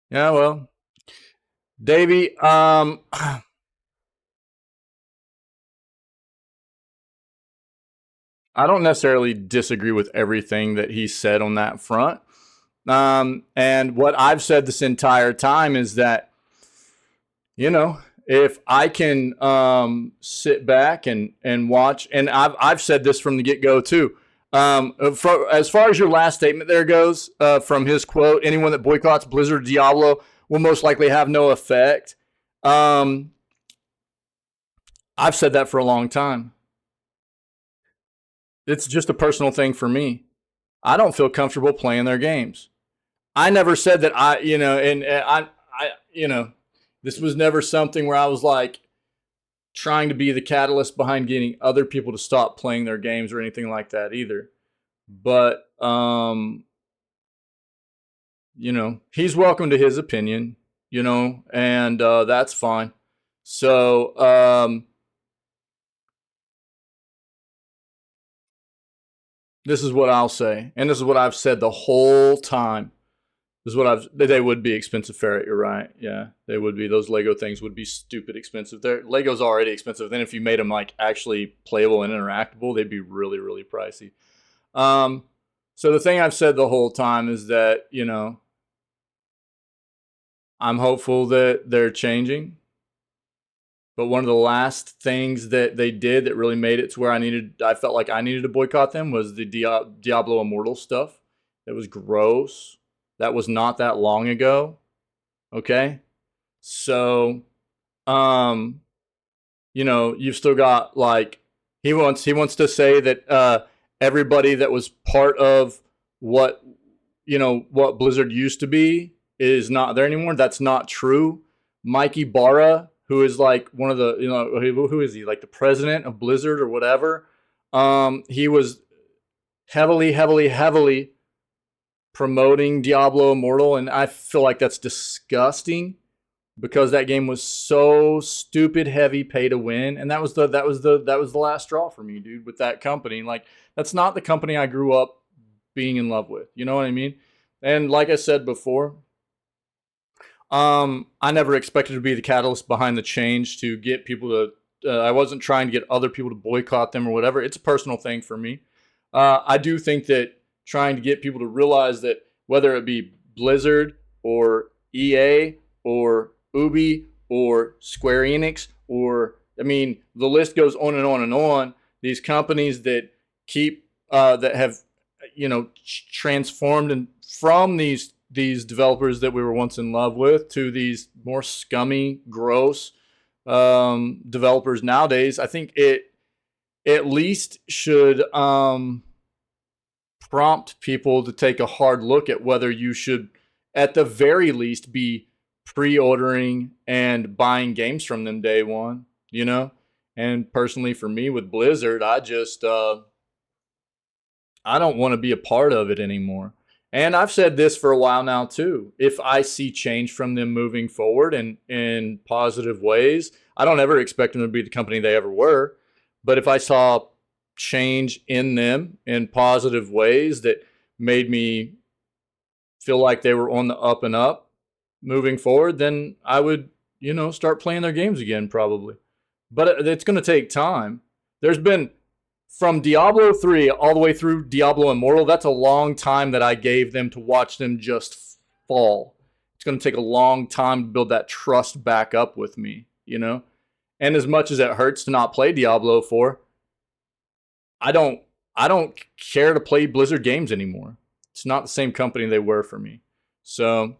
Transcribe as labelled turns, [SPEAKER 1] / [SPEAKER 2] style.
[SPEAKER 1] Yeah, well, Davey, I don't necessarily disagree with everything that he said on that front. And what I've said this entire time is that, you know, if I can sit back and watch, and I've said this from the get go too. As far as your last statement there goes, from his quote, anyone that boycotts Blizzard or Diablo will most likely have no effect. Um, I've said that for a long time. It's just a personal thing for me. I don't feel comfortable playing their games. I never said that this was never something where I was like trying to be the catalyst behind getting other people to stop playing their games or anything like that either. But he's welcome to his opinion, and that's fine. So this is what I'll say, and this is what I've said the whole time. This is what they would be expensive, Ferret. You're right. Yeah, they would be. Those Lego things would be stupid expensive. Lego's already expensive. Then if you made them like actually playable and interactable, they'd be really, really pricey. So the thing I've said the whole time is that, I'm hopeful that they're changing. But one of the last things that they did that really made it to where I felt like I needed to boycott them was the Diablo Immortal stuff. It was gross. That was not that long ago. Okay? So, you've still got like he wants to say that everybody that was part of what Blizzard used to be is not there anymore. That's not true. Mikey Barra, who is like one of the, who is he? Like the president of Blizzard or whatever. He was heavily promoting Diablo Immortal, and I feel like that's disgusting because that game was so stupid heavy pay to win, and that was the last straw for me, dude, with that company. Like, that's not the company I grew up being in love with. You know what I mean? And like I said before, I never expected to be the catalyst behind the change to get people to. I wasn't trying to get other people to boycott them or whatever. It's a personal thing for me. I do think that trying to get people to realize that whether it be Blizzard or EA or Ubi or Square Enix or, I mean, the list goes on and on and on. These companies that keep that have transformed and from these developers that we were once in love with to these more scummy, gross developers nowadays, I think it at least should prompt people to take a hard look at whether you should, at the very least, be pre-ordering and buying games from them day one, And personally, for me with Blizzard, I just I don't want to be a part of it anymore. And I've said this for a while now too. If I see change from them moving forward in positive ways, I don't ever expect them to be the company they ever were. But if I saw change in them in positive ways that made me feel like they were on the up and up moving forward, then I would, start playing their games again probably. But it's going to take time. There's been from Diablo 3 all the way through Diablo Immortal, that's a long time that I gave them to watch them just fall. It's going to take a long time to build that trust back up with me, And as much as it hurts to not play Diablo 4, I don't care to play Blizzard games anymore. It's not the same company they were for me. So